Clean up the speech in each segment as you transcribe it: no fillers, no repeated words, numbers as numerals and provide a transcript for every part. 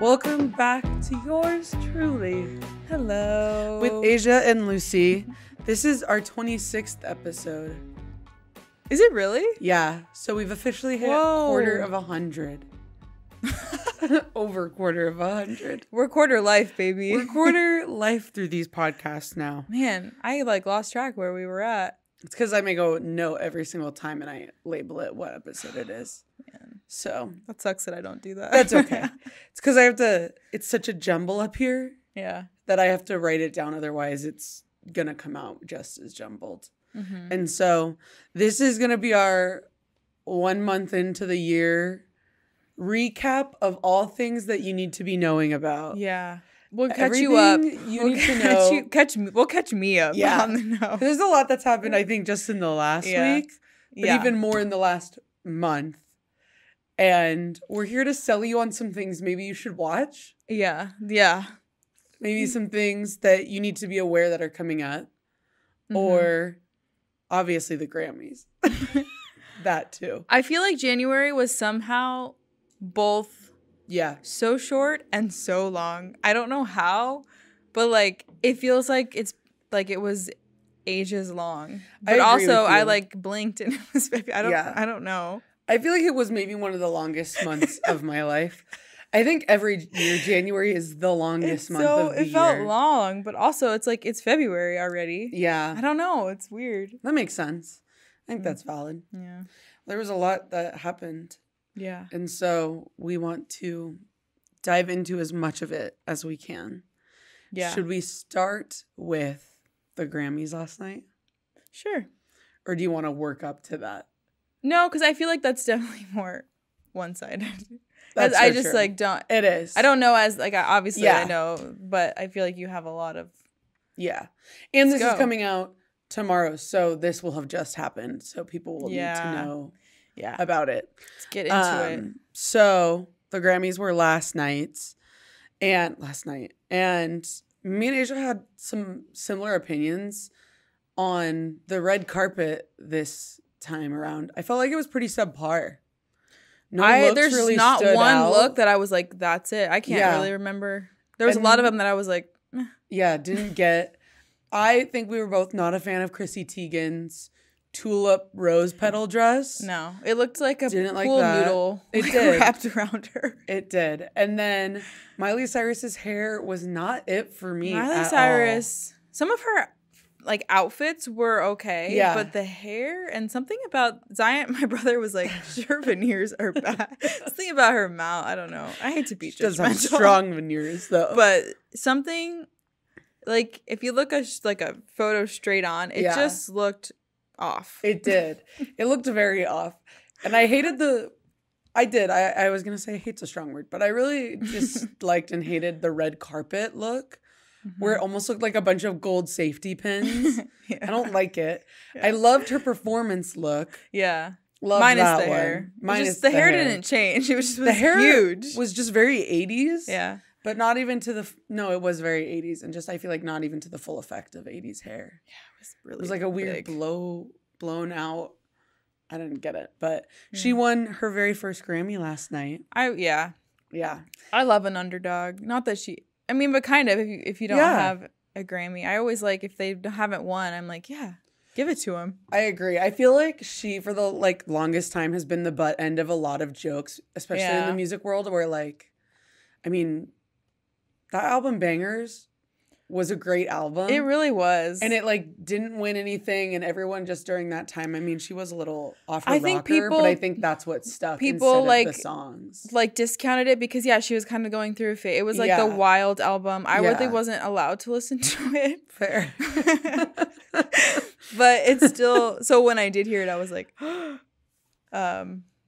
Welcome back to yours truly. Hello. With Azsia and Luci. This is our 26th episode. Is it really? Yeah. So we've officially hit quarter of 100. Over quarter of 100. We're quarter life, baby. We're quarter life through these podcasts now. Man, I lost track where we were at. It's because I make a note every single time and I label it what episode it is. Man. So That sucks that I don't do that. that's okay. It's because I have to, it's such a jumble up here. Yeah. That I have to write it down. Otherwise, it's going to come out just as jumbled. Mm-hmm. And so this is going to be our 1 month into the year recap of all things that you need to be knowing about. Yeah. We'll catch you up. You need to know. We'll catch me up on the know. There's a lot that's happened, I think, just in the last week. But even more in the last month. And we're here to sell you on some things maybe you should watch. Yeah. Yeah. Maybe some things that you need to be aware that are coming up. Mm-hmm. Or obviously the Grammys. That too. I feel like January was somehow both so short and so long. I don't know how, but like it feels like it's like it was ages long. But also I like blinked and it was I don't know. I feel like it was maybe one of the longest months of my life. I think every year January is the longest month of the year. It felt long, but also it's like it's February already. Yeah. I don't know. It's weird. That makes sense. I think that's valid. Yeah. There was a lot that happened. Yeah. And so we want to dive into as much of it as we can. Yeah. Should we start with the Grammys last night? Sure. Or do you want to work up to that? No, because I feel like that's definitely more one-sided. That's I just true. like don't. It is. I don't know as like obviously I know, but I feel like you have a lot of. Yeah, and this is coming out tomorrow, so this will have just happened, so people will need to know. About it. Let's get into it. So the Grammys were last night, and me and Asia had some similar opinions on the red carpet this time around. I felt like it was pretty subpar. There's really not one out. Look that I was like, that's it. I can't really remember. There was a lot of them that I was like, eh. Yeah, didn't get. I think we were both not a fan of Chrissy Teigen's tulip rose petal dress. No, it looked like a pool noodle. It did. Wrapped around her. It did. And then Miley Cyrus's hair was not it for me. Miley Cyrus, some of her like outfits were okay, but the hair and something about Zion, my brother was like, her veneers are bad. Something about her mouth, I don't know. I hate to be judgmental. She does have strong veneers though. But something like if you look at like a photo straight on, it just looked off. It did. It looked very off. And I hated I was going to say hate's a strong word, but I really just liked and hated the red carpet look where it almost looked like a bunch of gold safety pins. I don't like it. I loved her performance look. Yeah. Minus the hair. The hair didn't change. It was just the hair huge. Was just very 80s. Yeah. But not even to the it was very 80s and just I feel like not even to the full effect of 80s hair. Yeah, it was really It was like a weird blown out. I didn't get it, but she won her very first Grammy last night. Yeah. I love an underdog. Not that but kind of if you don't have a Grammy. I always like if they haven't won, I'm like, yeah, give it to them. I agree. I feel like she for the like longest time has been the butt end of a lot of jokes, especially in the music world where like that album Bangers was a great album. It really was. And it like didn't win anything and everyone just during that time, she was a little off her rocker, but I think that's what stuck people like the songs. Like discounted it because she was kind of going through a phase. It was like the Wild album. I really wasn't allowed to listen to it. Fair. But it's still so when I did hear it I was like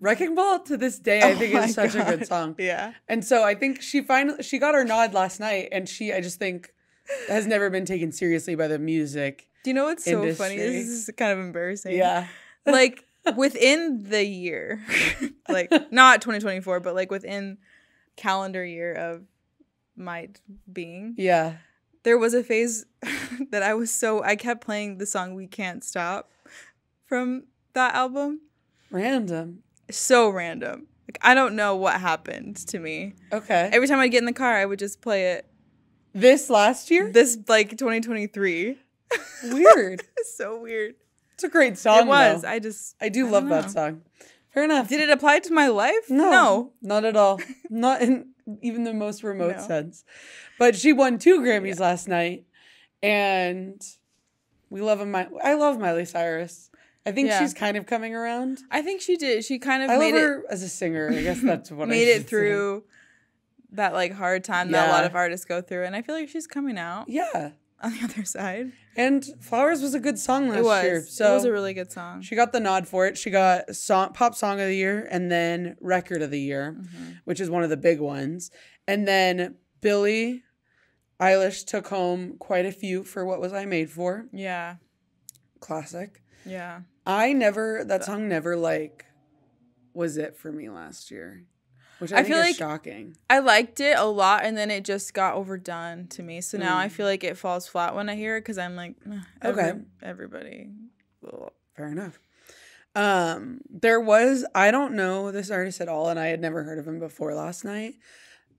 Wrecking Ball to this day, I think is such a good song. Yeah. And so I think she got her nod last night and I just think has never been taken seriously by the music. Do you know what's industry. So funny? This is kind of embarrassing. Yeah. Like within the year, like not 2024, but like within calendar year of my being. Yeah. There was a phase that I kept playing the song We Can't Stop from that album. Random. So random. I don't know what happened to me. Okay. Every time I get in the car, I would just play it. This last year? This, like, 2023. Weird. It's so weird. It's a great song, It was. though. I do love that song. Fair enough. Did it apply to my life? No. Not at all. Not in even the most remote sense. But she won 2 Grammys last night. And we love I love Miley Cyrus. I think she's kind of coming around. I think she did. She kind of made her as a singer. I guess that's what made it through that like hard time that a lot of artists go through. And I feel like she's coming out. Yeah. On the other side. And Flowers was a good song last year. So it was a really good song. She got the nod for it. She got Pop Song of the Year and then Record of the Year, which is one of the big ones. And then Billie Eilish took home quite a few for What Was I Made For. Yeah. Classic. Yeah. That song never like was it for me last year. Which I feel like shocking. I liked it a lot, and then it just got overdone to me. So now I feel like it falls flat when I hear it because I'm like, everybody. Ugh. Fair enough. There was, I don't know this artist at all, and I had never heard of him before last night.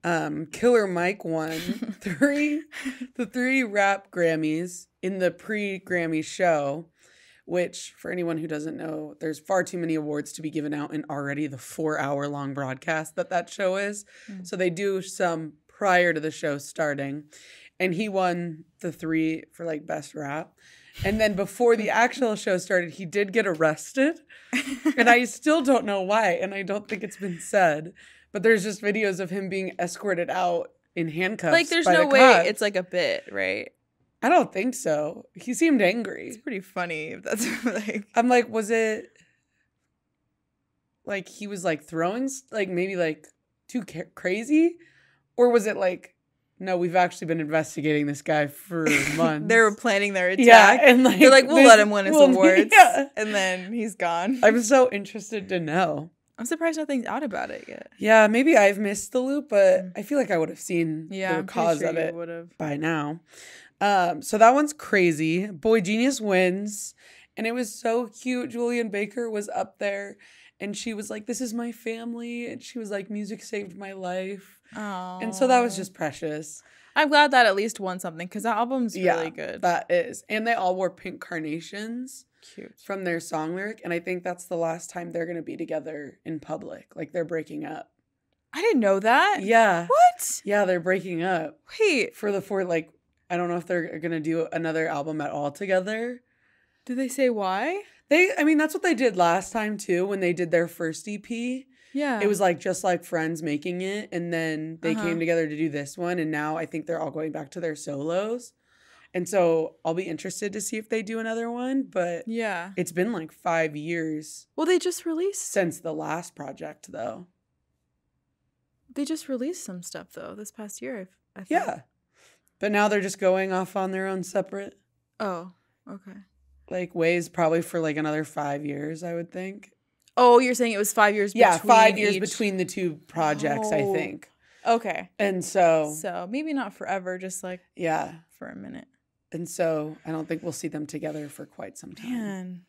Killer Mike won the 3 rap Grammys in the pre-Grammy show. Which, for anyone who doesn't know, there's far too many awards to be given out in already the 4-hour-long broadcast that show is. So they do some prior to the show starting. And he won the 3 for, like, best rap. And then before the actual show started, he did get arrested. And I still don't know why. And I don't think it's been said. But there's just videos of him being escorted out in handcuffs. Like, there's no way it's, like, a bit, right? I don't think so. He seemed angry. It's pretty funny if that's like... I'm like, was it... Like, he was, like, throwing... Like, maybe, like, too crazy? Or was it, like, no, we've actually been investigating this guy for months. They were planning their attack. Yeah, and, like... They're like, we'll let him win his awards. Yeah. And then he's gone. I'm so interested to know. I'm surprised nothing's out about it yet. Yeah, maybe I've missed the loop, but I feel like I would have seen the cause of it by now. So that one's crazy. Boygenius wins. And it was so cute. Julian Baker was up there and she was like, this is my family. And she was like, music saved my life. Aww. And so that was just precious. I'm glad that at least won something because that album's really good. That is. And they all wore pink carnations. Cute. From their song lyric. And I think that's the last time they're going to be together in public. Like they're breaking up. I didn't know that. Yeah. What? Yeah, they're breaking up. Wait. I don't know if they're going to do another album at all together. Did they say why? That's what they did last time too when they did their first EP. Yeah. It was like just like friends making it and then they came together to do this one and now I think they're all going back to their solos. And so I'll be interested to see if they do another one, but yeah. It's been like 5 years. Well, they just released since the last project though. They just released some stuff though this past year, I think. Yeah. But now they're just going off on their own separate. Oh, okay. Like ways probably for like another 5 years, I would think. Oh, you're saying it was 5 years between 5 years between the 2 projects, I think. Okay. And so maybe not forever, just like for a minute. And so I don't think we'll see them together for quite some time. Man,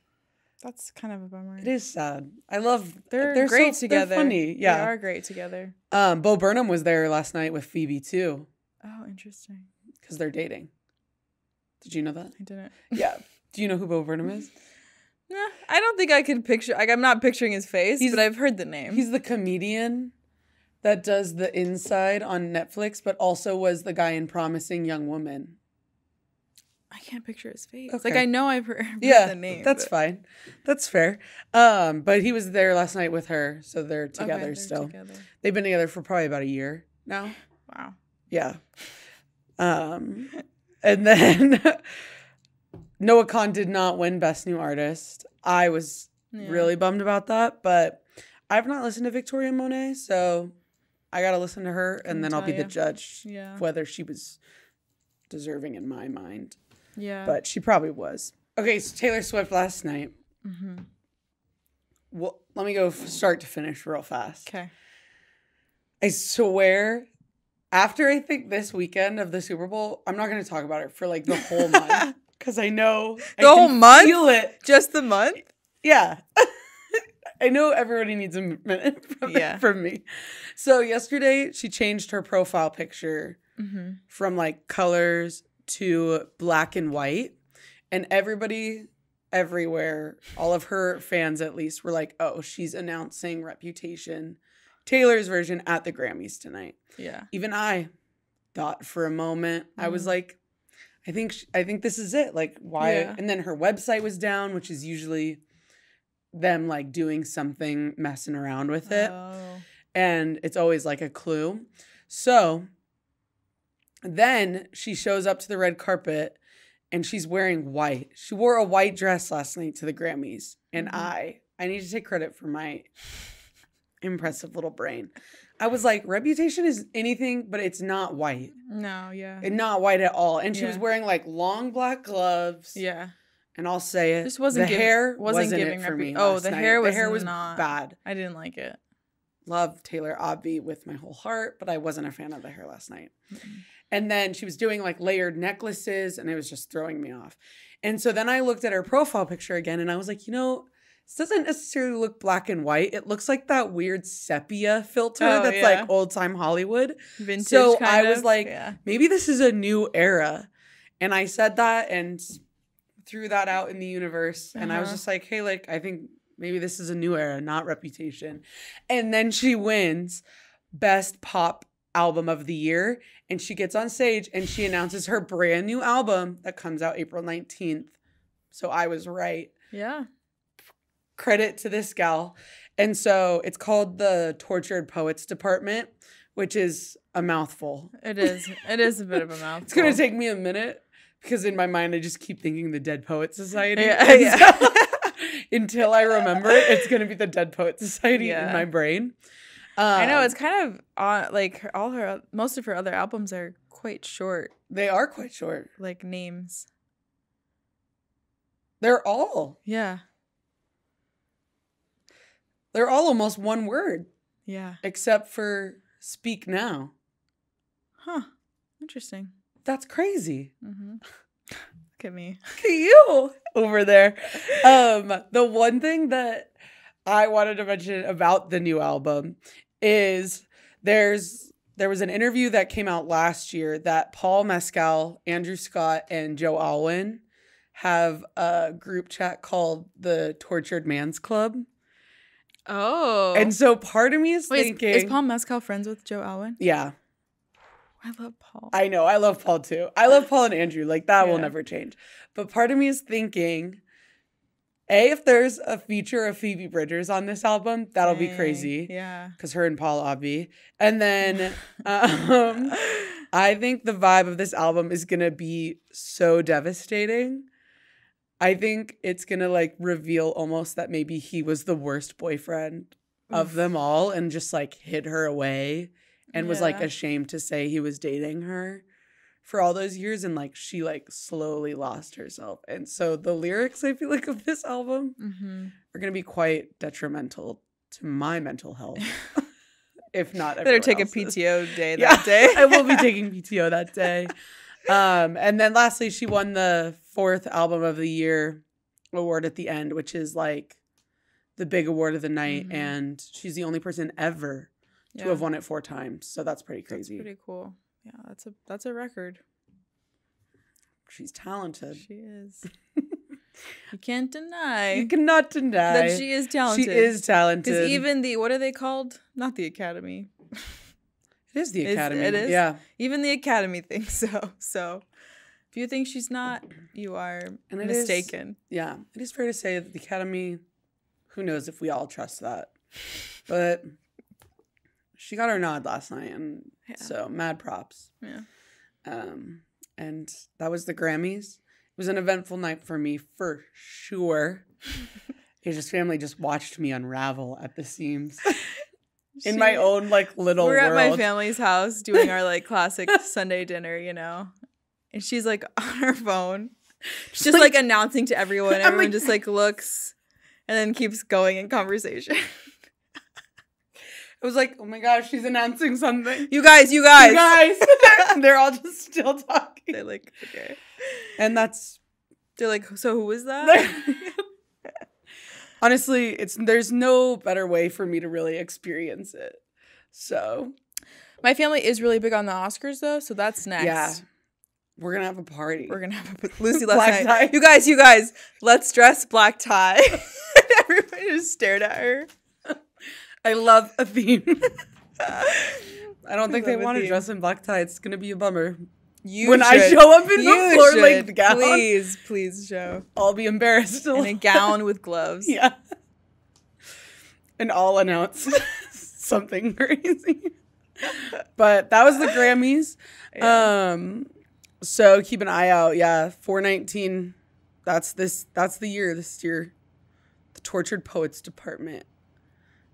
that's kind of a bummer. It is sad. I love they're great together. They're funny. Yeah. They are great together. Bo Burnham was there last night with Phoebe too. Oh, interesting. Because they're dating. Did you know that? I didn't. Yeah. Do you know who Bo Burnham is? Nah, I don't think I can picture. Like, I'm not picturing his face, but I've heard the name. He's the comedian that does The Inside on Netflix, but also was the guy in Promising Young Woman. I can't picture his face. Okay. Like, I know I've heard the name. That's fine. That's fair. But he was there last night with her, so they're together still. Together. They've been together for probably about a year now. Wow. Yeah. And then Noah Khan did not win Best New Artist. I was really bummed about that, but I've not listened to Victoria Monet, so I got to listen to her, and then I'll be the judge of whether she was deserving in my mind. Yeah. But she probably was. Okay, so Taylor Swift last night. Mm-hmm. Well, let me go start to finish real fast. Okay. I swear, after I think this weekend of the Super Bowl, I'm not going to talk about it for like the whole month. Because I know the whole month? Feel it. Just the month? Yeah. I know everybody needs a minute from me. So yesterday, she changed her profile picture from like colors to black and white. And everybody everywhere, all of her fans at least, were like, oh, she's announcing Reputation, Taylor's version, at the Grammys tonight. Yeah. Even I thought for a moment, I was like, I think this is it. Like, why? Yeah. And then her website was down, which is usually them like doing something, messing around with it. And it's always like a clue. So then she shows up to the red carpet and she's wearing white. She wore a white dress last night to the Grammys. And I need to take credit for my impressive little brain. I was like, Reputation is anything, but it's not white. No, yeah. And not white at all. And she was wearing like long black gloves. Yeah. And I'll say it. This wasn't the hair wasn't giving it for me. Oh, the hair was not bad. I didn't like it. Love Taylor Obvi with my whole heart, but I wasn't a fan of the hair last night. And then she was doing like layered necklaces and it was just throwing me off. And so then I looked at her profile picture again and I was like, this doesn't necessarily look black and white. It looks like that weird sepia filter that's like old time Hollywood. Vintage. So I was like, maybe this is a new era. And I said that and threw that out in the universe. And I was just like, hey, like, I think maybe this is a new era, not Reputation. And then she wins Best Pop Album of the Year. And she gets on stage and she announces her brand new album that comes out April 19th. So I was right. Yeah. Credit to this gal. And so it's called the Tortured Poets Department, which is a mouthful. It is. It is a bit of a mouthful. It's going to take me a minute because in my mind, I just keep thinking the Dead Poet Society. Yeah. So, until I remember it, it's going to be the Dead Poet Society in my brain. I know. It's kind of like most of her other albums are quite short. They are quite short. Like names. They're all. Yeah. They're all almost one word. Yeah. Except for Speak Now. Huh. Interesting. That's crazy. Look at me. Look at you over there. The one thing that I wanted to mention about the new album is there was an interview that came out last year that Paul Mescal, Andrew Scott, and Joe Alwyn have a group chat called the Tortured Man's Club. Oh. And so part of me is thinking... Is Paul Mescal friends with Joe Alwyn? Yeah. I love Paul. I know. I love Paul too. I love Paul and Andrew. Like that will never change. But part of me is thinking, if there's a feature of Phoebe Bridgers on this album, that'll be crazy. Yeah. Because her and Paul Obvi. And then I think the vibe of this album is going to be so devastating. I think it's going to like reveal almost that maybe he was the worst boyfriend of them all and just like hid her away and was like ashamed to say he was dating her for all those years. And like she like slowly lost herself. And so the lyrics, I feel like, of this album are going to be quite detrimental to my mental health. If not, better take else's. A PTO day that day. I will be taking PTO that day. And then lastly, she won the 4th Album of the Year award at the end, which is like the big award of the night. And she's the only person ever to have won it 4 times. So that's pretty crazy. That's pretty cool. Yeah, that's a record. She's talented. She is. You can't deny. You cannot deny that she is talented. She is talented. Because even what are they called? Not the Academy. It is the Academy. It is? Yeah. Even the Academy thinks so. So if you think she's not, you are mistaken. Yeah. It is fair to say that the Academy, who knows if we all trust that. But she got her nod last night. And so mad props. Yeah. And that was the Grammys. It was an eventful night for me, for sure. Asia's family just watched me unravel at the seams. In my own, like, little world. We're at my family's house doing our, like, classic Sunday dinner, And she's, like, on her phone. Just, like announcing to everyone. Everyone just, like, looks and then keeps going in conversation. It was like, oh, my gosh, she's announcing something. You guys. They're all just still talking. They're like, okay. And they're like, so who was that? Honestly, there's no better way for me to really experience it. So, my family is really big on the Oscars though, so that's next. Yeah. We're going to have a party. We're going to have Lucy last night. You guys, let's dress black tie. And everybody just stared at her. I love a theme. I don't think they want to dress in black tie. It's going to be a bummer. I show up in the floor-length gown. Please, Joe. I'll be embarrassed. In a gown with gloves. Yeah. And I'll announce something crazy. But that was the Grammys. Yeah. So keep an eye out. Yeah, 419. That's the year this year. The Tortured Poets Department.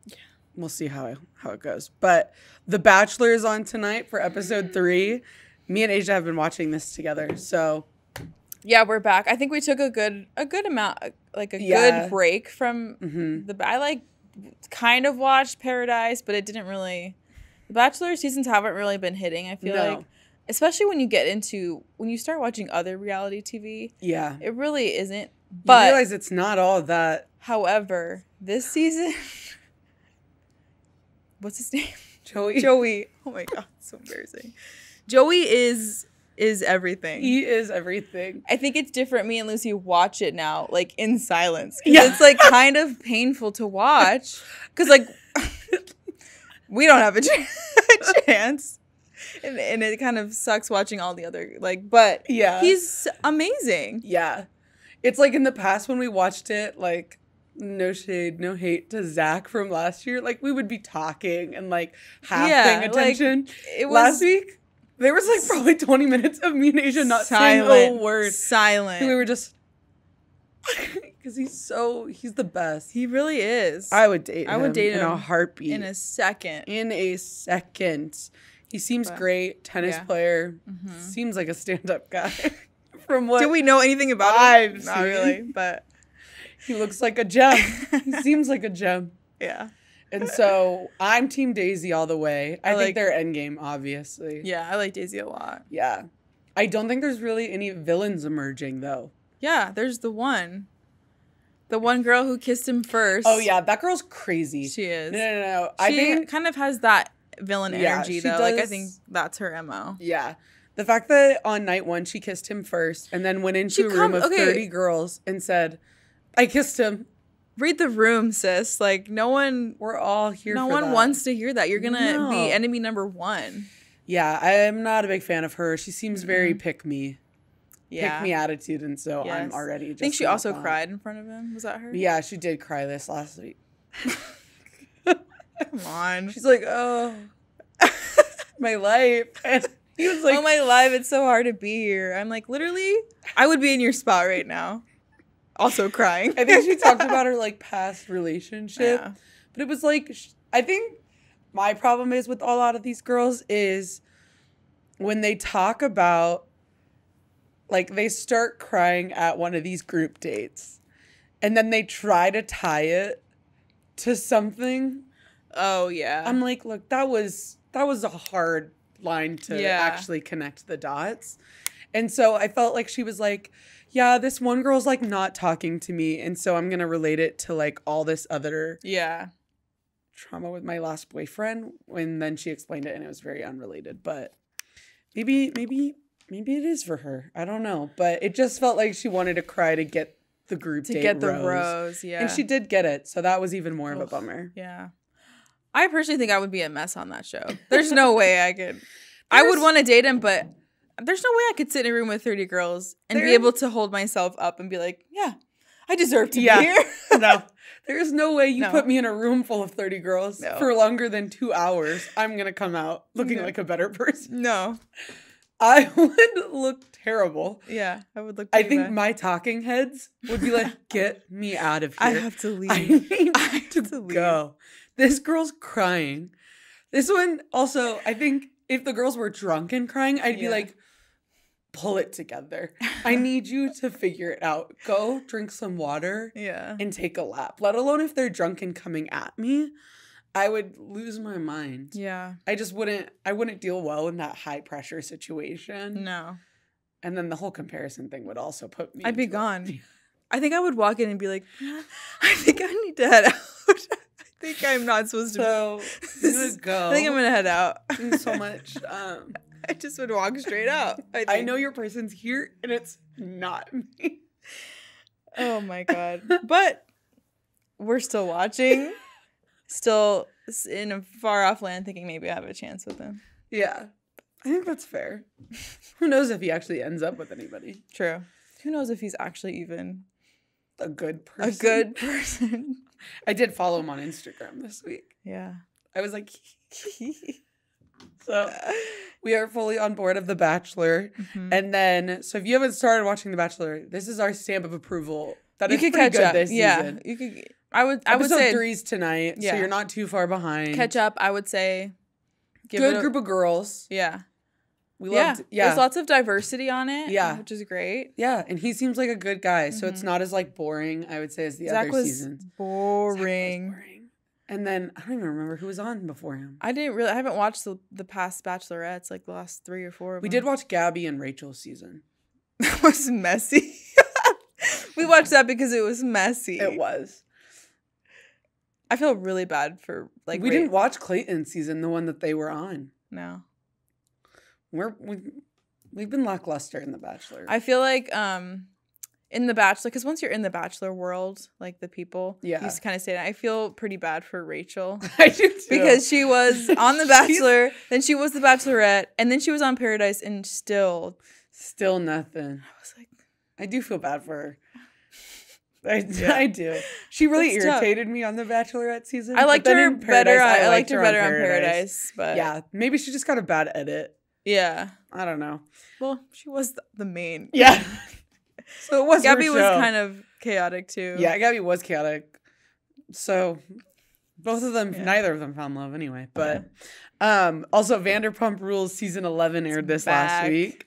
Yeah. We'll see how it goes. But The Bachelor is on tonight for episode 3. Me and Asia have been watching this together. So yeah, we're back. I think we took a good amount, like a good break from I kind of watched Paradise, but it didn't really. The Bachelor seasons haven't really been hitting. I feel like. Especially when you start watching other reality TV. Yeah. It really isn't. But you realize it's not all that. However, this season. What's his name? Joey. Oh my God. So embarrassing. Joey is everything. He is everything. I think it's different. Me and Lucy watch it now, like in silence. Yeah. It's like kind of painful to watch. Because like we don't have a chance. And it kind of sucks watching all the other, but yeah, he's amazing. Yeah. It's like in the past when we watched it, like, no shade, no hate to Zach from last year. Like, we would be talking and, like, half paying attention. Like, last week, there was, like, probably 20 minutes of me and Asia not saying a word. Silent. And we were just, because he's the best. He really is. I would date him. I would date him in a heartbeat. In a second. He seems great. Tennis player. Mm-hmm. Seems like a stand-up guy. From what do we know anything about him? Not really, but he looks like a gem. He seems like a gem. Yeah. And so I'm Team Daisy all the way. I think they're endgame, obviously. Yeah, I like Daisy a lot. Yeah. I don't think there's really any villains emerging, though. Yeah, there's the one girl who kissed him first. Oh, yeah. That girl's crazy. She is. No. I think kind of has that villain energy, though. Like, I think that's her MO. Yeah. The fact that on night 1 she kissed him first and then went into a room of 30 girls and said, I kissed him. Read the room, sis. Like, no one... We're all here for that. No one wants to hear that. You're going to be enemy number 1. Yeah, I am not a big fan of her. She seems very pick-me. Yeah. Pick-me attitude, and so I'm already just... I think she also cried in front of him. Was that her? Yeah, she did cry this last week. Come on. She's like, oh, my life. And he was like, oh, my life. It's so hard to be here. I'm like, literally, I would be in your spot right now. Also crying. I think she talked about her, like, past relationship. Yeah. But it was like, I think my problem is with a lot of these girls is when they talk about, like, they start crying at one of these group dates. And then they try to tie it to something. Oh, yeah. I'm like, look, that was a hard line to actually connect the dots. And so I felt like she was like, yeah, this one girl's like not talking to me. And so I'm going to relate it to like all this other trauma with my last boyfriend. And then she explained it and it was very unrelated. But maybe it is for her. I don't know. But it just felt like she wanted to cry to get the group date get the rose. Yeah. And she did get it. So that was even more of a bummer. Yeah. I personally think I would be a mess on that show. There's no way I could. I would want to date him, but there's no way I could sit in a room with 30 girls and be able to hold myself up and be like, yeah, I deserve to be here. No. There's no way you put me in a room full of 30 girls for longer than 2 hours. I'm going to come out looking like a better person. No. I would look terrible. Yeah, I would look I think my talking heads would be like, get me out of here. I have to leave. I need to go. This girl's crying. This one also, I think if the girls were drunk and crying, I'd be like, pull it together. I need you to figure it out. Go drink some water and take a lap. Let alone if they're drunk and coming at me, I would lose my mind. Yeah. I wouldn't deal well in that high pressure situation. No. And then the whole comparison thing would also put me. I'd be gone. I think I would walk in and be like, I think I need to head out. I think I'm not supposed to. So I'm gonna go. I think I'm gonna head out. Thanks so much. I just would walk straight out. I know your person's here, and it's not me. Oh my God! But we're still watching. Still in a far off land, thinking maybe I have a chance with him. Yeah, I think that's fair. Who knows if he actually ends up with anybody? True. Who knows if he's actually even a good person? A good person. I did follow him on Instagram this week. Yeah. I was like, so we are fully on board of The Bachelor. Mm-hmm. And then, so if you haven't started watching The Bachelor, this is our stamp of approval. That you could catch up this season. You could. I would say episode 3's tonight, so you're not too far behind. Catch up, I would say. Good group of girls. Yeah. We loved. Yeah. There's lots of diversity on it. Yeah. Which is great. Yeah, and he seems like a good guy, so it's not as like boring, I would say, as the other seasons. Boring. Zach was boring. And then I don't even remember who was on before him. I haven't watched the past Bachelorettes, like the last 3 or 4 of them. We did watch Gabby and Rachel's season. That was messy. We watched that because it was messy. It was. I feel really bad for like. We didn't watch Clayton's season, the one that they were on. No. We've been lackluster in The Bachelor. I feel like in The Bachelor, because once you're in the Bachelor world, like the people, you kind of stay. I feel pretty bad for Rachel. I do too. Because she was on The Bachelor, then she was the Bachelorette, and then she was on Paradise, and still nothing. I was like, I do feel bad for her. I do. She really irritated me on the Bachelorette season. I liked her better. I liked her better on Paradise, but yeah, maybe she just got a bad edit. Yeah, I don't know. Well, she was the main. Yeah. So it was. Gabby was kind of chaotic too. Yeah, Gabby was chaotic. So both of them, neither of them found love anyway. But also Vanderpump Rules season 11 aired this last week.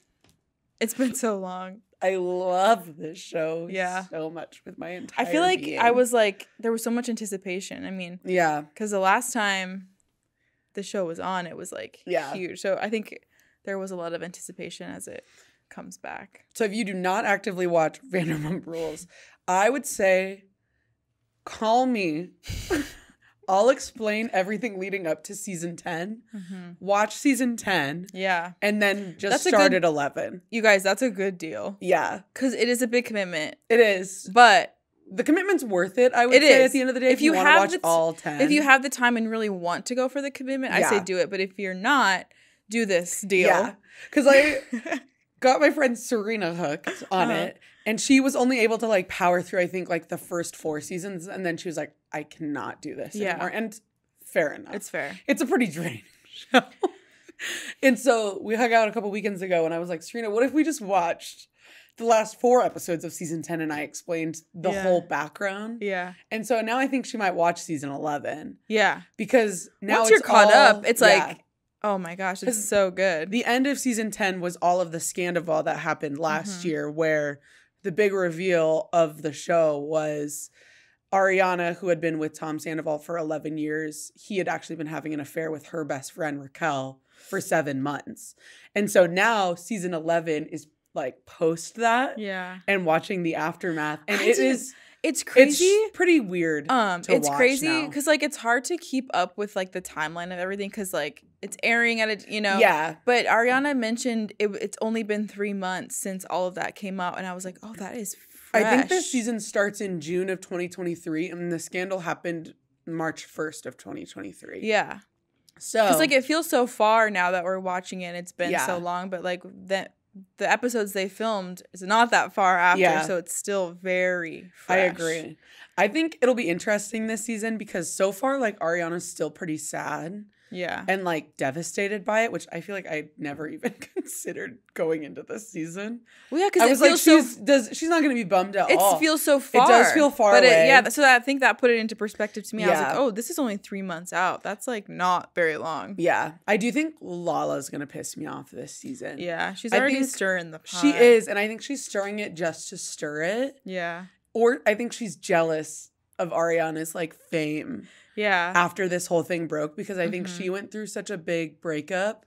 It's been so long. I love this show so much with my entire I feel like being. I was like, there was so much anticipation. I mean, because the last time the show was on, it was like huge. So I think there was a lot of anticipation as it comes back. So if you do not actively watch Vanderpump Rules, I would say call me. I'll explain everything leading up to season 10. Mm-hmm. Watch season 10. Yeah. And then just start at 11. You guys, that's a good deal. Yeah. Because it is a big commitment. It is. But the commitment's worth it, I would say, at the end of the day, if you want to watch all 10. If you have the time and really want to go for the commitment, I say do it. But if you're not, do this deal. Yeah. Because I got my friend Serena hooked on it. And she was only able to like power through, I think, like the first 4 seasons. And then she was like, I cannot do this anymore. And fair enough. It's fair. It's a pretty draining show. And so we hung out a couple weekends ago and I was like, Serena, what if we just watched the last 4 episodes of season 10 and I explained the whole background? Yeah. And so now I think she might watch season 11. Yeah. Because now once you're caught up, it's like, oh my gosh, it's so good. The end of season 10 was all of the scandal that happened last year where the big reveal of the show was Ariana, who had been with Tom Sandoval for 11 years, he had actually been having an affair with her best friend, Raquel, for 7 months. And so now season 11 is like post that. Yeah. And watching the aftermath. And it's crazy. It's pretty weird to it's watch crazy because like it's hard to keep up with like the timeline of everything because like it's airing at it, Yeah. But Ariana mentioned it's only been 3 months since all of that came out, and I was like, oh, that is fresh. I think this season starts in June of 2023, and the scandal happened March 1st of 2023. Yeah. So because like it feels so far now that we're watching it. It's been so long, but like the episodes they filmed is not that far after, so it's still very fresh. I agree. I think it'll be interesting this season because so far, like, Ariana's still pretty sad. Yeah. And, like, devastated by it, which I feel like I never even considered going into this season. Well, yeah, because it feels she's not going to be bummed at all. It feels so far. It does feel far away. So I think that put it into perspective to me. I was like, oh, this is only 3 months out. That's, like, not very long. Yeah. I do think Lala's going to piss me off this season. Yeah. She's already stirring the pot. She is, and I think she's stirring it just to stir it. Yeah. Or I think she's jealous of Ariana's, like, fame. Yeah. After this whole thing broke, because I think she went through such a big breakup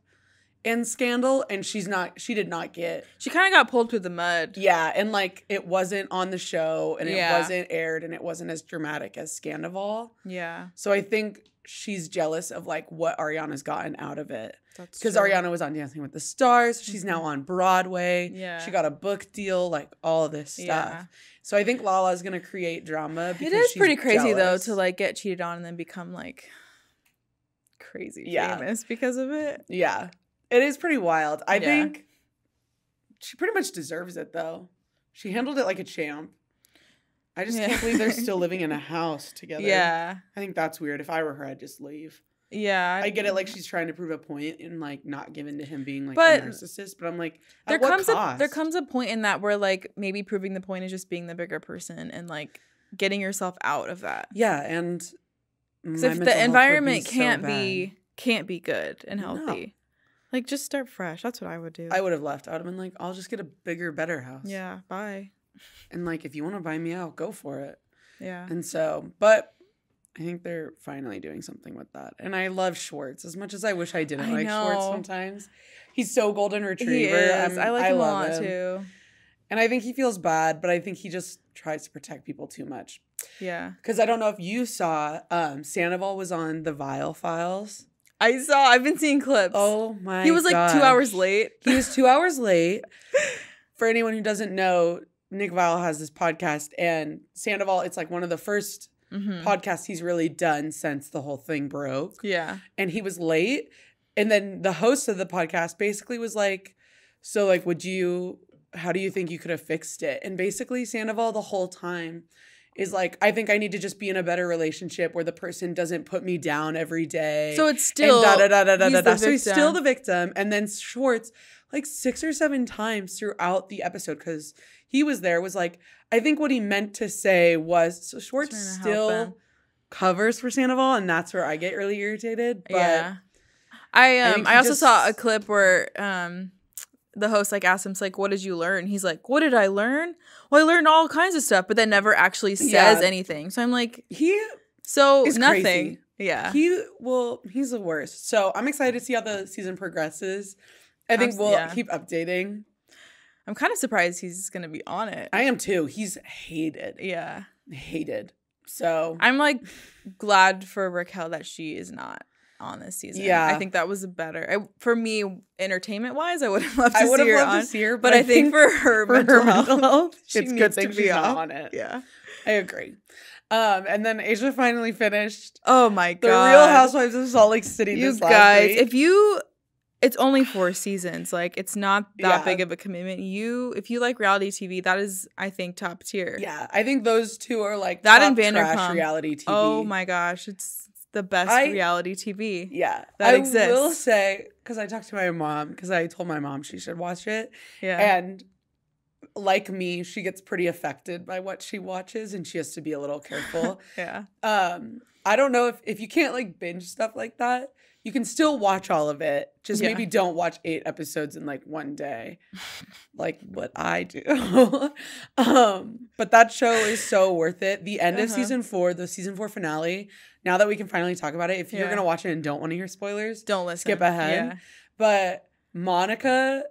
in Scandal, and she did not get. She kind of got pulled through the mud. Yeah, and like it wasn't on the show, and it wasn't aired, and it wasn't as dramatic as Scandival. Yeah. So I think she's jealous of like what Ariana's gotten out of it. That's because true. Ariana was on Dancing with the Stars. She's now on Broadway. Yeah. She got a book deal, like all of this stuff. Yeah. So I think Lala's gonna create drama. Because it is pretty crazy jealous. though to like get cheated on and then become like crazy famous because of it. Yeah. It is pretty wild. I think she pretty much deserves it, though. She handled it like a champ. I just can't believe they're still living in a house together. Yeah. I think that's weird. If I were her, I'd just leave. Yeah. I get it. Like, she's trying to prove a point and, like, not giving to him being, like, a narcissist. But I'm like, at what cost? There comes a point in that where, like, maybe proving the point is just being the bigger person and, like, getting yourself out of that. Yeah. And because if the environment can't be good and healthy. No. Like, just start fresh. That's what I would do. I would have left. I would have been like, I'll just get a bigger, better house. Yeah, bye. And, like, if you want to buy me out, go for it. Yeah. And so, but I think they're finally doing something with that. And I love Schwartz. As much as I wish I didn't like Schwartz sometimes. He's so golden retriever. He is. I like him a lot, too. And I think he feels bad, but I think he just tries to protect people too much. Yeah. Because I don't know if you saw, Sandoval was on the Vile Files. I've been seeing clips. Oh my god. He was like 2 hours late. He was 2 hours late. For anyone who doesn't know, Nick Viall has this podcast, and Sandoval, it's like one of the first podcasts he's really done since the whole thing broke. Yeah. And he was late. And then the host of the podcast basically was like, so like, how do you think you could have fixed it? And basically Sandoval the whole time is like, I think I need to just be in a better relationship where the person doesn't put me down every day. So it's still So he's still the victim. And then Schwartz, like 6 or 7 times throughout the episode, because he was there, was like, I think what he meant to say was, so Schwartz still covers for Sandoval, and that's where I get really irritated. But yeah. I also saw a clip where the host like asked him, like, what did you learn? He's like, what did I learn? Well, I learned all kinds of stuff, but then never actually says anything. So I'm like, nothing. Crazy. Yeah. He's the worst. So I'm excited to see how the season progresses. I think we'll keep updating. I'm kind of surprised he's going to be on it. I am too. He's hated. Yeah. Hated. So I'm like glad for Raquel that she is not on this season. Yeah. I think that was for me, entertainment wise, I would have loved to see her. But I think for her mental health, it's good thing she's not on it. Yeah. I agree. And then Asia finally finished. Oh my god. The Real Housewives of Salt Lake City. You guys, it's only 4 seasons. Like, it's not that big of a commitment. If you like reality TV, that is, I think, top tier. Yeah, I think those two are like that top and trash reality TV. Oh my gosh, it's the best reality TV. Yeah, that exists. I will say, because I talked to my mom, because I told my mom she should watch it. Yeah, and like me, she gets pretty affected by what she watches, and she has to be a little careful. Yeah. I don't know if you can't like binge stuff like that. You can still watch all of it. Just maybe don't watch 8 episodes in like one day, like what I do. But that show is so worth it. The end of season 4, the season 4 finale. Now that we can finally talk about it, if you're gonna watch it and don't want to hear spoilers, don't listen. Skip ahead. Yeah. But Monica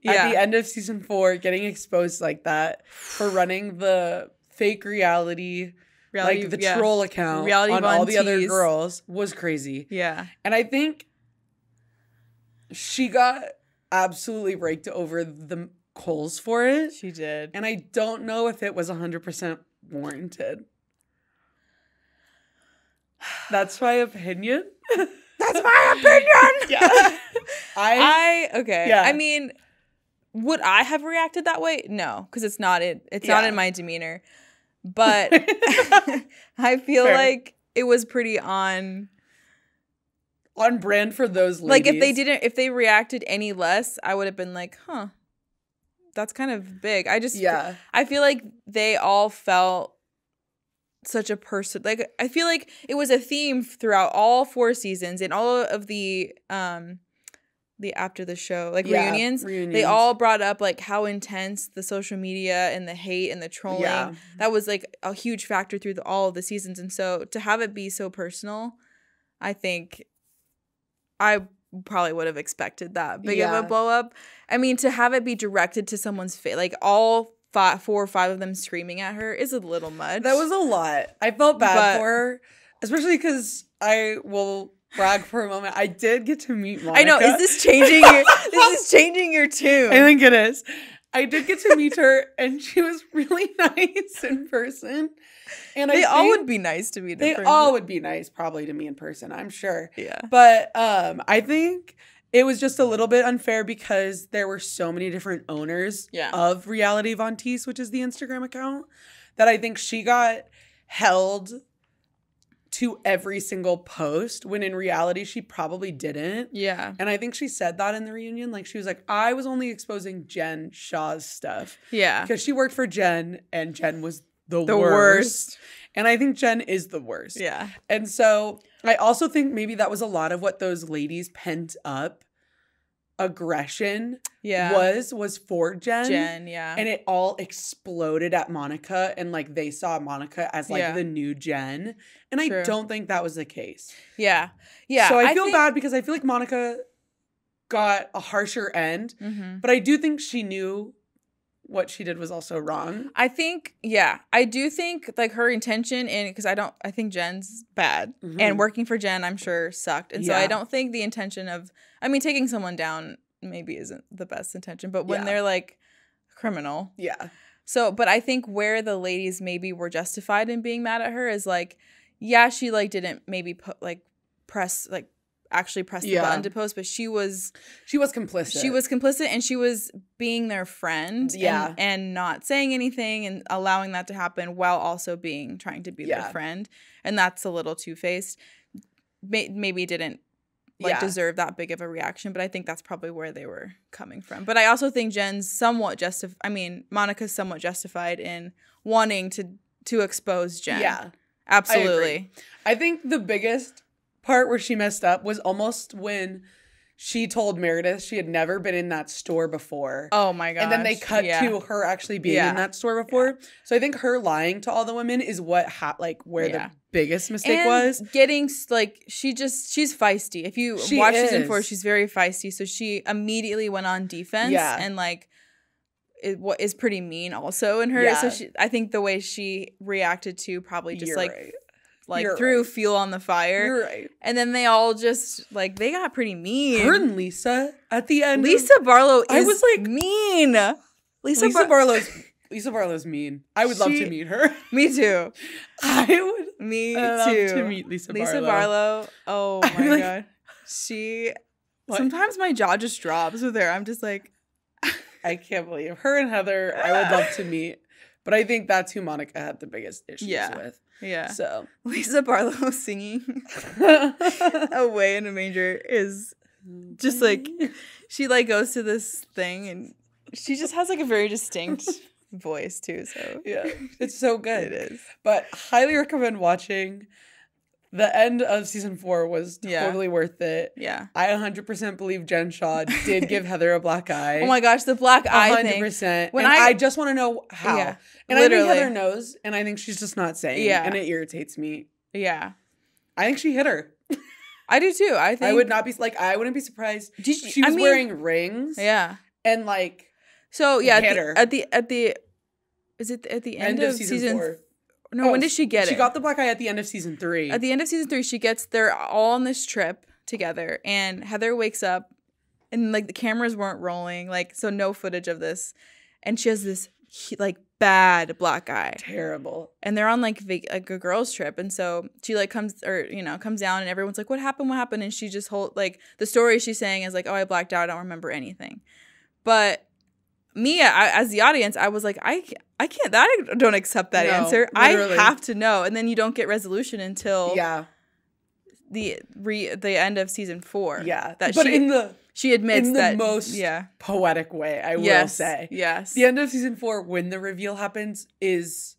at the end of season 4 getting exposed like that for running the fake reality like the troll account on all the other girls was crazy. Yeah. And I think she got absolutely raked over the coals for it. She did. And I don't know if it was 100% warranted. That's my opinion. That's my opinion. Yeah. Okay. Yeah. I mean, would I have reacted that way? No, because it's not not in my demeanor. But I feel like it was pretty on brand for those ladies. Like if they reacted any less, I would have been like, huh, that's kind of big. I feel like they all felt such a person. Like, I feel like it was a theme throughout all 4 seasons and all of the after the show, like reunions, they all brought up like how intense the social media and the hate and the trolling, that was like a huge factor through all of the seasons. And so to have it be so personal, I think I probably would have expected that big of a blow up. I mean, to have it be directed to someone's face, like all 4 or 5 of them screaming at her is a little much. That was a lot. I felt bad for her, especially because I will brag for a moment. I did get to meet Monica. I know. Is this changing your tune? I think it is. I did get to meet her, and she was really nice in person. And they all would be nice to me. They all would be nice, probably, to me in person, I'm sure. Yeah. But I think it was just a little bit unfair because there were so many different owners of Reality Von Teese, which is the Instagram account, that I think she got held to every single post when in reality she probably didn't. Yeah. And I think she said that in the reunion. Like, she was like, I was only exposing Jen Shah's stuff. Yeah. Because she worked for Jen, and Jen was the worst. And I think Jen is the worst. Yeah. And so I also think maybe that was a lot of what those ladies pent up aggression was for Jen. Yeah. And it all exploded at Monica, and like they saw Monica as like the new Jen. And I don't think that was the case. Yeah. Yeah. So I feel bad because I feel like Monica got a harsher end, but I do think she knew what she did was also wrong. I do think like her intention, and because I think Jen's bad, and working for Jen, I'm sure sucked. And so I don't think the intention of, I mean, taking someone down maybe isn't the best intention, but when they're like criminal. Yeah. So, but I think where the ladies maybe were justified in being mad at her is like, she like didn't maybe actually press the button to post, but she was complicit. She was complicit, and she was being their friend and not saying anything and allowing that to happen while also trying to be their friend. And that's a little two-faced. Maybe didn't deserve that big of a reaction, but I think that's probably where they were coming from. But I also think Monica's somewhat justified in wanting to expose Jen. Yeah. Absolutely. I think the biggest part where she messed up was almost when she told Meredith she had never been in that store before. Oh my gosh. And then they cut to her actually being in that store before. Yeah. So I think her lying to all the women is what where the biggest mistake was. Getting like she's feisty. If you watch season 4, she's very feisty. So she immediately went on defense and like what is pretty mean also in her. Yeah. So I think the way she reacted to probably just threw fuel on the fire. You're right. And then they all just they got pretty mean. Her and Lisa at the end. Lisa Barlow is mean. Lisa Barlow's mean. I would love to meet her. Me too. Me too. Love to meet Lisa Barlow. Oh my god. Sometimes my jaw just drops with her. I'm just like, I can't believe her and Heather. I would love to meet, but I think that's who Monica had the biggest issues with. Yeah. So Lisa Barlow singing "Away in a Manger" is just like she goes to this thing and she just has a very distinct voice too. So yeah, it's so good. It is. But highly recommend watching. The end of season 4 was totally worth it. Yeah. I 100% believe Jen Shah did give Heather a black eye. Oh my gosh, the black eye 100%. Thing. I just want to know how. Yeah, and literally. I think Heather knows, and I think she's just not saying. Yeah. And it irritates me. Yeah. I think she hit her. I do too. I think. I would not be, I wouldn't be surprised. She was wearing rings. Yeah. And so yeah, hit her. Is it at the end of season 4? No, when did she get it? She got the black eye at the end of season 3. At the end of season 3, they're all on this trip together, and Heather wakes up, and the cameras weren't rolling, so no footage of this, and she has this bad black eye, terrible, and they're on a girls trip, and so she comes down, and everyone's like, what happened, and she just the story she's saying is oh, I blacked out, I don't remember anything, but me as the audience, I was like, I can't. I don't accept that answer. Literally. I have to know, and then you don't get resolution until the end of season 4. Yeah, that she admits in the most poetic way. I will say, yes, the end of season 4 when the reveal happens is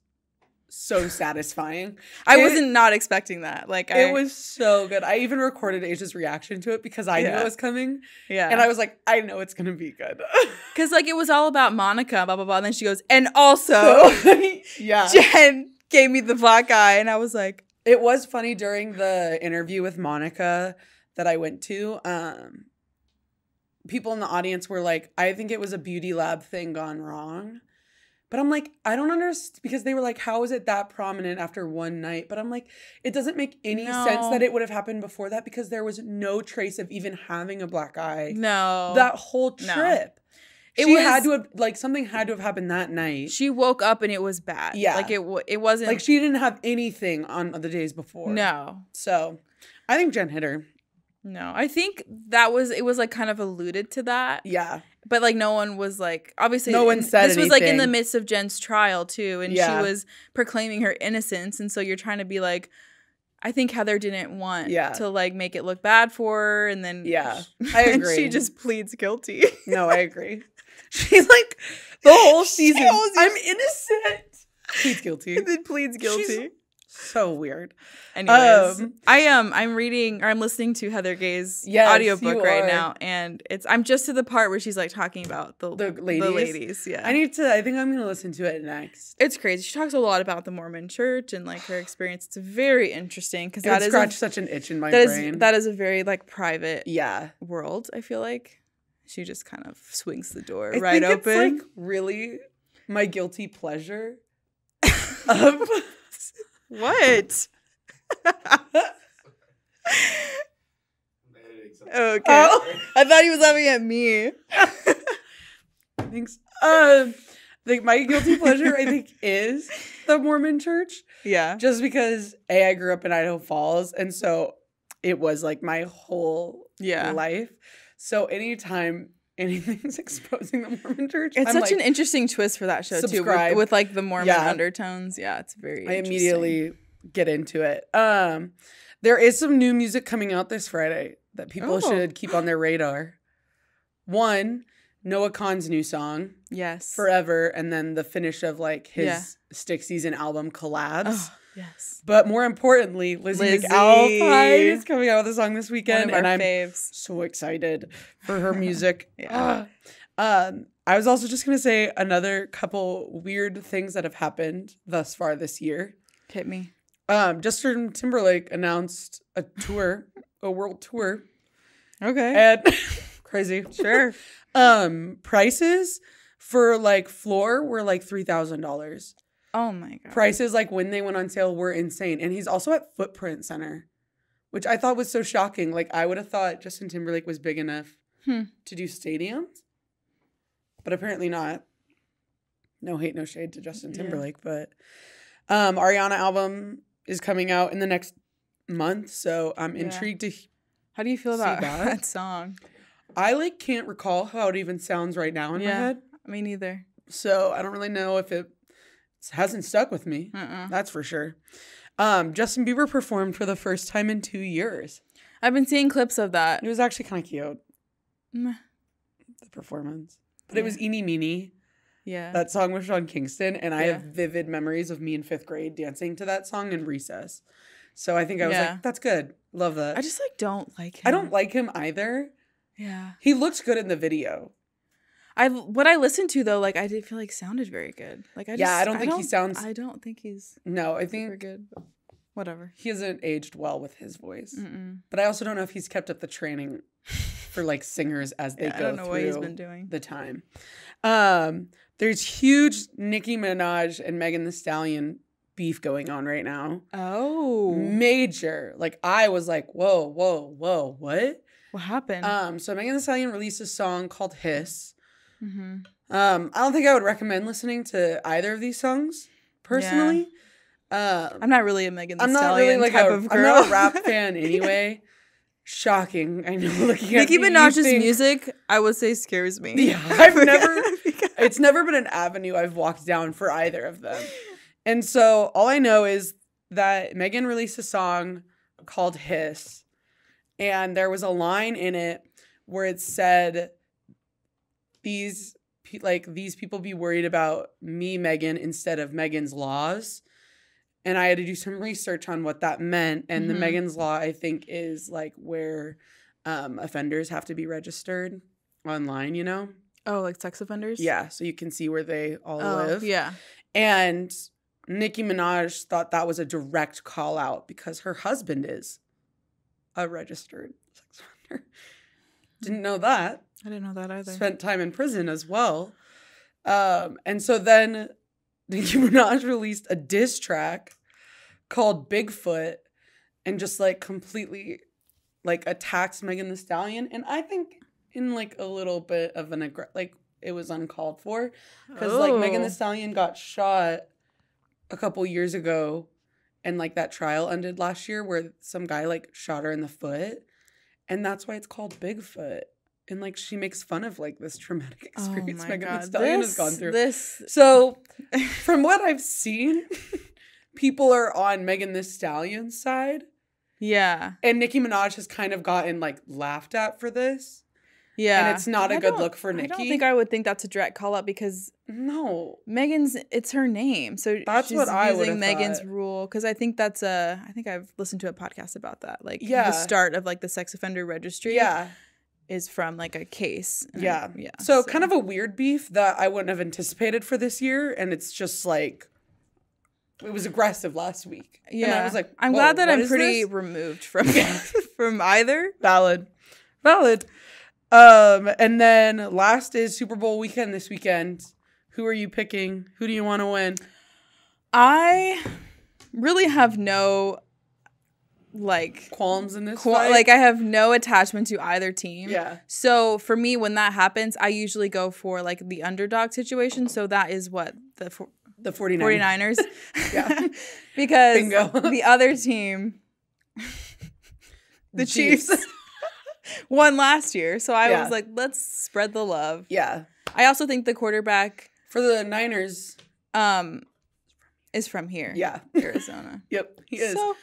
so satisfying. I wasn't not expecting that. It was so good. I even recorded Asia's reaction to it because I knew it was coming. Yeah. And I was like, I know it's gonna be good. Because it was all about Monica, blah blah blah. And then she goes, and also Jen gave me the black eye. And I was like, it was funny during the interview with Monica that I went to, people in the audience were like, I think it was a beauty lab thing gone wrong. But I'm like, I don't understand, because they were like, how is it that prominent after one night? But I'm like, it doesn't make any sense that it would have happened before that, because there was no trace of even having a black eye. No. That whole trip. Had to have, like, something had to have happened that night. She woke up and it was bad. Yeah. Like, it wasn't. Like, she didn't have anything on the days before. No. So, I think Jen hit her. No. I think it was, like, kind of alluded to that. Yeah. But, like, no one was, like, obviously. No one said anything. This was, like, in the midst of Jen's trial, too. And she was proclaiming her innocence. And so you're trying to be like, I think Heather didn't want to, like, make it look bad for her. And then. Yeah. I agree. And she just pleads guilty. No, I agree. She's like, the whole season, I'm innocent. Pleads guilty. And then pleads guilty. She's so weird. Anyways, I'm reading, or I'm listening to Heather Gay's audiobook right now, and I'm just to the part where she's like talking about the ladies. Yeah, I think I'm gonna listen to it next. It's crazy. She talks a lot about the Mormon Church and like her experience. It's very interesting because that scratched such an itch in my brain. That is a very like private world. I feel like she just kind of swings the door right open. It's like really my guilty pleasure of what? Okay. Oh, I thought he was laughing at me. Thanks. Like my guilty pleasure, I think, is the Mormon Church. Yeah. Just because I grew up in Idaho Falls, and so it was like my whole life. So anytime anything's exposing the Mormon Church, it's such an interesting twist for that show too, with like the Mormon undertones. Yeah, it's very. I immediately get into it. There is some new music coming out this Friday that people should keep on their radar. One, Noah Kahan's new song, yes, Forever, and then the finish of like his Stick Season album collabs. Oh, yes, but more importantly, Lizzie McAlpine is coming out with a song this weekend, and I'm so excited for her music. I was also just gonna say another couple weird things that have happened thus far this year. Hit me. Justin Timberlake announced a tour, a world tour. Okay. And crazy. Sure. Prices for like floor were like $3,000. Oh my God. Prices like when they went on sale were insane. And he's also at Footprint Center, which I thought was so shocking. Like I would have thought Justin Timberlake was big enough to do stadiums, but apparently not. No hate, no shade to Justin Timberlake, but Ariana album is coming out in the next month, so I'm intrigued to. How do you feel about that song? I like can't recall how it even sounds right now in my head. Me neither. So I don't really know if it hasn't stuck with me. That's for sure. Justin Bieber performed for the first time in 2 years. I've been seeing clips of that. It was actually kind of cute. The performance, but it was Eeny Meeny. Yeah. That song with Sean Kingston, and I have vivid memories of me in 5th grade dancing to that song in recess. So I think I was like, that's good. Love that. I just like don't like him. I don't like him either. Yeah. He looks good in the video. What I listened to though, like I did feel like sounded very good. Like I don't think he's No, I think super good. But whatever. He hasn't aged well with his voice. But I also don't know if he's kept up the training for like singers as they go through. I don't know what he's been doing. The time. There's huge Nicki Minaj and Megan Thee Stallion beef going on right now. Oh. Major. Like I was like, whoa, what? What happened? So Megan Thee Stallion released a song called Hiss. I don't think I would recommend listening to either of these songs personally. I'm not really a Megan Thee Stallion really like type of girl. I'm not a rap fan anyway. Shocking. I know. Looking at Nicki Minaj's music, I would say, scares me. Yeah, it's never been an avenue I've walked down for either of them. And so all I know is that Megan released a song called Hiss, and there was a line in it where it said, these people be worried about me, Megan, instead of Megan's laws. And I had to do some research on what that meant. And the Megan's Law, I think, is like where offenders have to be registered online, you know? Oh, like sex offenders? Yeah. So you can see where they all live. Yeah. And Nicki Minaj thought that was a direct call out because her husband is a registered sex offender. Didn't know that. I didn't know that either. Spent time in prison as well. And so then Nicki Minaj released a diss track called Bigfoot and just like completely like attacks Megan Thee Stallion. And I think in like a little bit of an like it was uncalled for because like Megan Thee Stallion got shot a couple years ago and like that trial ended last year where some guy like shot her in the foot. And that's why it's called Bigfoot. And like she makes fun of like this traumatic experience Megan Thee Stallion has gone through. So from what I've seen, people are on Megan Thee Stallion's side. Yeah. And Nicki Minaj has kind of gotten like laughed at for this. Yeah. And it's not a good look for Nicki. I don't think I would think that's a direct call out because it's her name. So that's she's what I would using Megan's thought. Rule. Because I think I think I've listened to a podcast about that. Like the start of like the sex offender registry. Yeah. Is from like a case. Yeah. So kind of a weird beef that I wouldn't have anticipated for this year. And it's just like, it was aggressive last week. Yeah. And I was like, I'm glad that I'm pretty removed from from either. Valid. And then last is Super Bowl weekend this weekend. Who are you picking? Who do you want to win? I really have no like qualms in this fight? Like I have no attachment to either team. Yeah. So for me, when that happens, I usually go for like the underdog situation. So that is what the 49ers. Yeah. Because Bingo. The other team, the Chiefs, won last year. So I was like, let's spread the love. Yeah. I also think the quarterback for the Niners is from here. Yeah. Arizona. Yep. He is. So,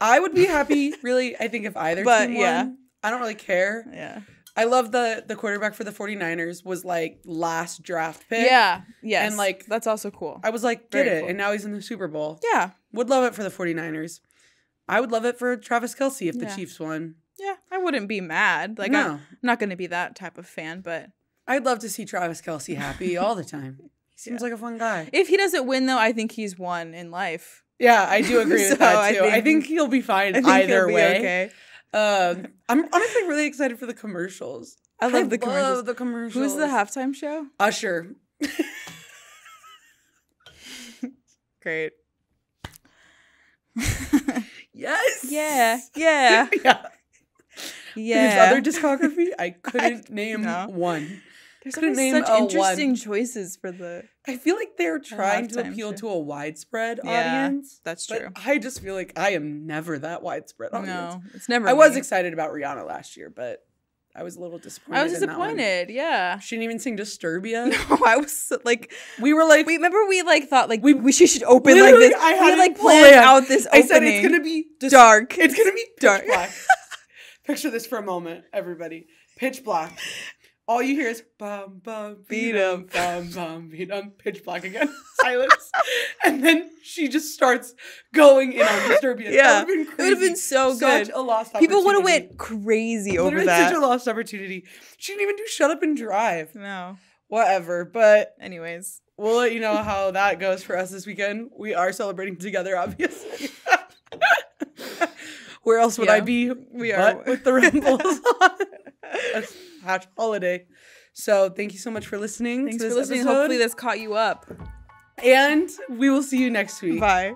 I would be happy, really, I think if either team won. I don't really care. Yeah. I love the quarterback for the 49ers was like last draft pick. Yeah. Yes. And like that's also cool. I was like, get it. Cool. And now he's in the Super Bowl. Yeah. Would love it for the 49ers. I would love it for Travis Kelce if the Chiefs won. Yeah. I wouldn't be mad. Like I'm not going to be that type of fan, but I'd love to see Travis Kelce happy all the time. He seems like a fun guy. If he doesn't win though, I think he's won in life. Yeah, I do agree with that too. I think he'll be fine either way. Okay. I'm honestly really excited for the commercials. I love the commercials. Who's the halftime show? Usher. Great. Yes. Yeah. Yeah. Yeah. His other discography, I couldn't name one. There's such interesting choices for the. I feel like they're trying to appeal to a widespread audience. That's true. But I just feel like I am never that widespread audience. No, it's never. I was excited about Rihanna last year, but I was a little disappointed. I was disappointed. Yeah. She didn't even sing Disturbia. No, I was like, we were like, remember we like thought like she should open like this. I had like planned out this opening. I said it's gonna be dark. It's gonna be dark. Black. Picture this for a moment, everybody. Pitch black. All you hear is bum bum beat 'em, bum bum beat 'em, pitch black again, silence, and then she just starts going in on Disturbia. Yeah, it would have been so good. Such a lost opportunity. People would have went crazy over that. Such a lost opportunity. She didn't even do Shut Up and Drive. No, whatever. But anyways, we'll let you know how that goes for us this weekend. We are celebrating together, obviously. Where else would I be? We are with the Rambles on holiday. So thank you so much for listening. Thanks for listening. Hopefully this caught you up. And we will see you next week. Bye.